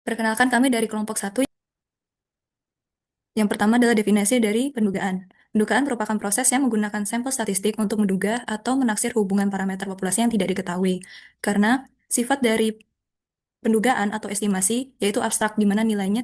Perkenalkan kami dari kelompok 1. Yang pertama adalah definisi dari pendugaan. Pendugaan merupakan proses yang menggunakan sampel statistik untuk menduga atau menaksir hubungan parameter populasi yang tidak diketahui. Karena sifat dari pendugaan atau estimasi yaitu abstrak di mana nilainya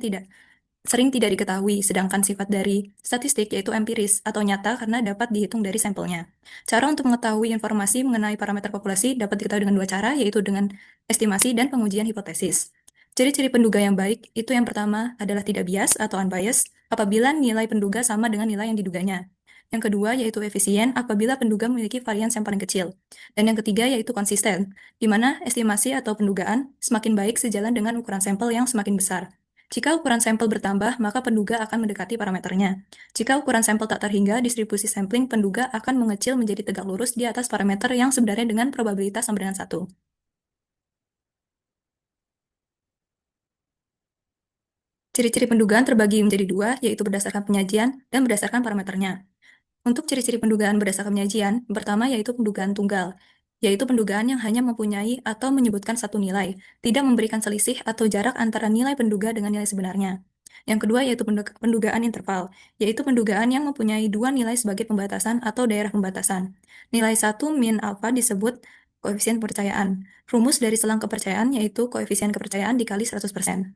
sering tidak diketahui, sedangkan sifat dari statistik yaitu empiris atau nyata karena dapat dihitung dari sampelnya. Cara untuk mengetahui informasi mengenai parameter populasi dapat diketahui dengan dua cara, yaitu dengan estimasi dan pengujian hipotesis. Ciri-ciri penduga yang baik itu yang pertama adalah tidak bias atau unbiased apabila nilai penduga sama dengan nilai yang diduganya. Yang kedua yaitu efisien apabila penduga memiliki varians yang paling kecil. Dan yang ketiga yaitu konsisten, di mana estimasi atau pendugaan semakin baik sejalan dengan ukuran sampel yang semakin besar. Jika ukuran sampel bertambah, maka penduga akan mendekati parameternya. Jika ukuran sampel tak terhingga, distribusi sampling penduga akan mengecil menjadi tegak lurus di atas parameter yang sebenarnya dengan probabilitas sama dengan 1. Ciri-ciri pendugaan terbagi menjadi dua, yaitu berdasarkan penyajian dan berdasarkan parameternya. Untuk ciri-ciri pendugaan berdasarkan penyajian, yang pertama yaitu pendugaan tunggal, yaitu pendugaan yang hanya mempunyai atau menyebutkan satu nilai, tidak memberikan selisih atau jarak antara nilai penduga dengan nilai sebenarnya. Yang kedua yaitu pendugaan interval, yaitu pendugaan yang mempunyai dua nilai sebagai pembatasan atau daerah pembatasan. Nilai 1 min alfa disebut koefisien kepercayaan. Rumus dari selang kepercayaan yaitu koefisien kepercayaan dikali 100%.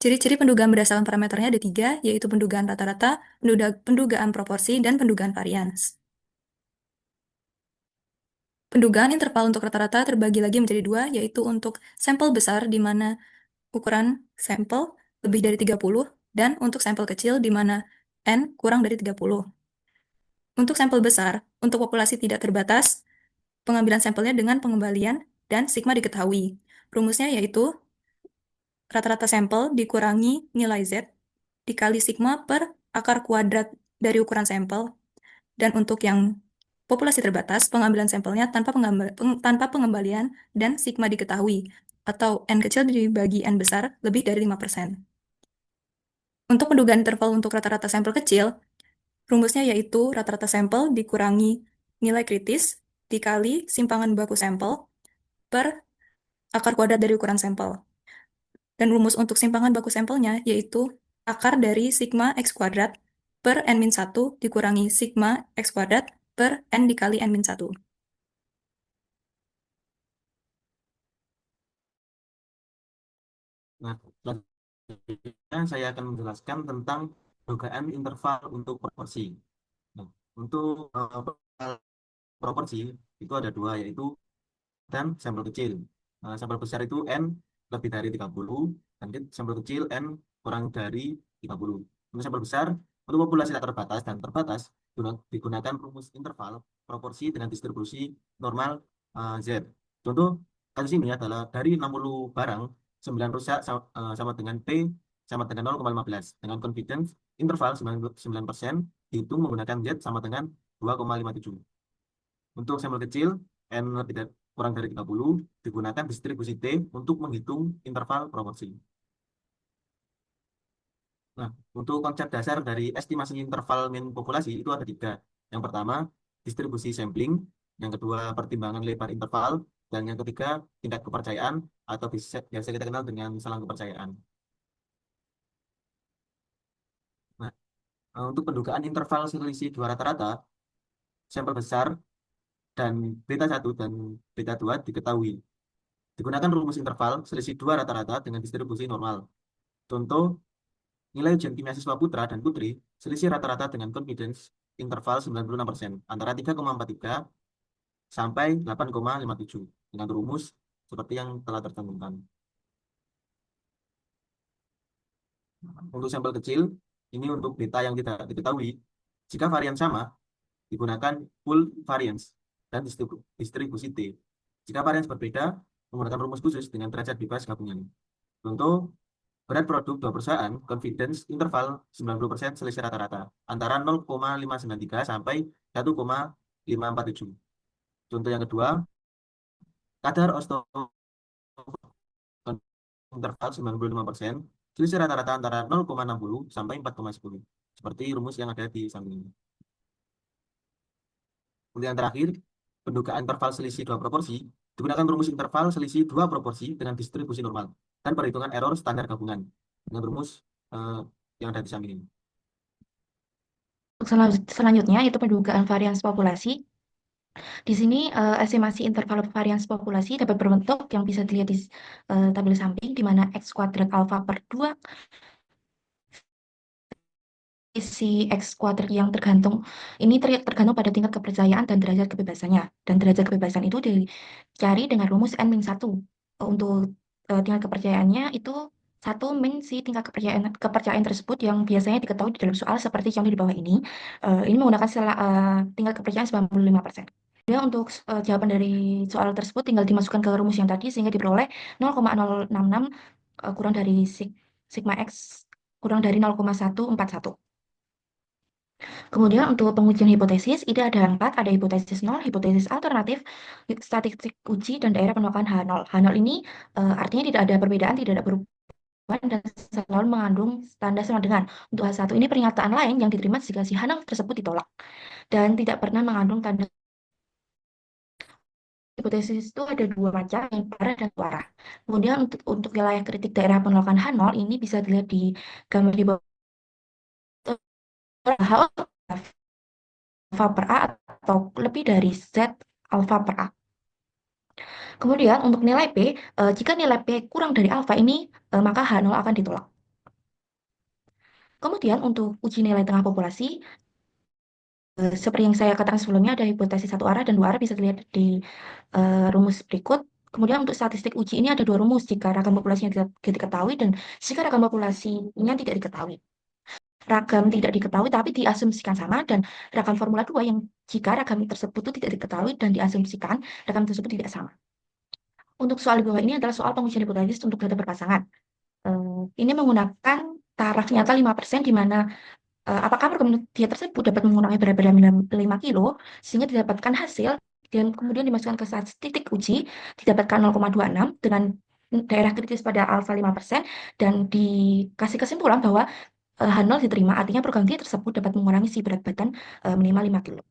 Ciri-ciri pendugaan berdasarkan parameternya ada tiga, yaitu pendugaan rata-rata, pendugaan proporsi, dan pendugaan varians. Pendugaan interval untuk rata-rata terbagi lagi menjadi dua, yaitu untuk sampel besar di mana ukuran sampel lebih dari 30, dan untuk sampel kecil di mana N kurang dari 30. Untuk sampel besar, untuk populasi tidak terbatas, pengambilan sampelnya dengan pengembalian dan sigma diketahui. Rumusnya yaitu rata-rata sampel dikurangi nilai Z dikali sigma per akar kuadrat dari ukuran sampel. Dan untuk yang populasi terbatas, pengambilan sampelnya tanpa pengembalian dan sigma diketahui, atau N kecil dibagi N besar lebih dari 5%. Untuk pendugaan interval untuk rata-rata sampel kecil, rumusnya yaitu rata-rata sampel dikurangi nilai kritis dikali simpangan baku sampel per akar kuadrat dari ukuran sampel. Dan rumus untuk simpangan baku sampelnya yaitu akar dari sigma X kuadrat per N-1 dikurangi sigma X kuadrat per N dikali N-1. Nah, selanjutnya saya akan menjelaskan tentang dugaan interval untuk proporsi. Nah, untuk proporsi itu ada dua, yaitu dan sampel kecil. Sampel besar itu N lebih dari 30, dan sampel kecil N kurang dari 30. Untuk sampel besar, untuk populasi tak terbatas dan terbatas, digunakan rumus interval proporsi dengan distribusi normal Z. Contoh kasus ini adalah dari 60 barang, 9 rusak sama dengan P sama dengan 0,15. Dengan confidence interval 99% dihitung menggunakan Z sama dengan 2,57. Untuk sampel kecil, N lebih dari, kurang dari 30, digunakan distribusi T untuk menghitung interval proporsi. Nah, untuk konsep dasar dari estimasi interval min populasi itu ada tiga. Yang pertama, distribusi sampling. Yang kedua, pertimbangan lebar interval. Dan yang ketiga, tingkat kepercayaan atau biasa kita kenal dengan selang kepercayaan. Nah, untuk pendugaan interval selisih dua rata-rata, sampel besar dan beta 1 dan beta 2 diketahui. Digunakan rumus interval selisih dua rata-rata dengan distribusi normal. Contoh, nilai ujian kimia siswa putra dan putri selisih rata-rata dengan confidence interval 96% antara 3,43 sampai 8,57 dengan rumus seperti yang telah tercantumkan. Untuk sampel kecil, ini untuk beta yang tidak diketahui. Jika varian sama, digunakan full variance dan distribusi T. Jika varians berbeda, menggunakan rumus khusus dengan derajat bebas gabungan. Contoh, berat produk dua perusahaan, confidence interval 90% selisih rata-rata antara 0,593 sampai 1,547. Contoh yang kedua, kadar interval 95%, selisih rata-rata antara 0,60 sampai 4,10. Seperti rumus yang ada di samping ini. Untuk yang terakhir, pendugaan interval selisih dua proporsi Digunakan rumus interval selisih dua proporsi dengan distribusi normal dan perhitungan error standar gabungan dengan rumus eh, yang ada di samping ini. Selanjutnya itu pendugaan varians populasi. Di sini estimasi interval varians populasi dapat berbentuk yang bisa dilihat di tabel samping, di mana X kuadrat alfa per 2 isi X kuadrat yang tergantung, ini tergantung pada tingkat kepercayaan dan derajat kebebasannya. Dan derajat kebebasan itu dicari dengan rumus N-1. Untuk tingkat kepercayaannya itu 1 min si tingkat kepercayaan tersebut yang biasanya diketahui di dalam soal seperti contoh di bawah ini. Ini menggunakan tingkat kepercayaan 95%. Kemudian untuk jawaban dari soal tersebut tinggal dimasukkan ke rumus yang tadi sehingga diperoleh 0,066 kurang dari sigma X kurang dari 0,141. Kemudian untuk pengujian hipotesis, ini ada 4, ada hipotesis nol, hipotesis alternatif, statistik uji, dan daerah penolakan H0. H0 ini artinya tidak ada perbedaan, tidak ada perubahan, dan selalu mengandung tanda sama dengan. Untuk H1 ini pernyataan lain yang diterima jika si H0 tersebut ditolak, dan tidak pernah mengandung tanda. Hipotesis itu ada 2 macam, yang parah dan tuarah. Kemudian untuk wilayah kritik daerah penolakan H0 ini bisa dilihat di gambar di bawah. H alfa per A atau lebih dari Z alfa per A. Kemudian untuk nilai P, jika nilai P kurang dari alfa ini, maka H0 akan ditolak. Kemudian untuk uji nilai tengah populasi, seperti yang saya katakan sebelumnya, ada hipotesis satu arah dan dua arah bisa dilihat di rumus berikut. Kemudian untuk statistik uji ini ada 2 rumus, jika ragam populasinya tidak diketahui dan jika ragam populasinya tidak diketahui. Ragam tidak diketahui tapi diasumsikan sama, dan ragam formula 2 yang jika ragam tersebut tidak diketahui dan diasumsikan ragam tersebut tidak sama. Untuk soal di bawah ini adalah soal pengujian hipotesis untuk data berpasangan. Ini menggunakan taraf nyata 5%, di mana apakah program dia tersebut dapat mengurangi berat badan 5 kilo sehingga didapatkan hasil, dan kemudian dimasukkan ke titik uji, didapatkan 0,26 dengan daerah kritis pada alfa 5%, dan dikasih kesimpulan bahwa H0 diterima, artinya program dia tersebut dapat mengurangi si berat badan minimal 5 kilo.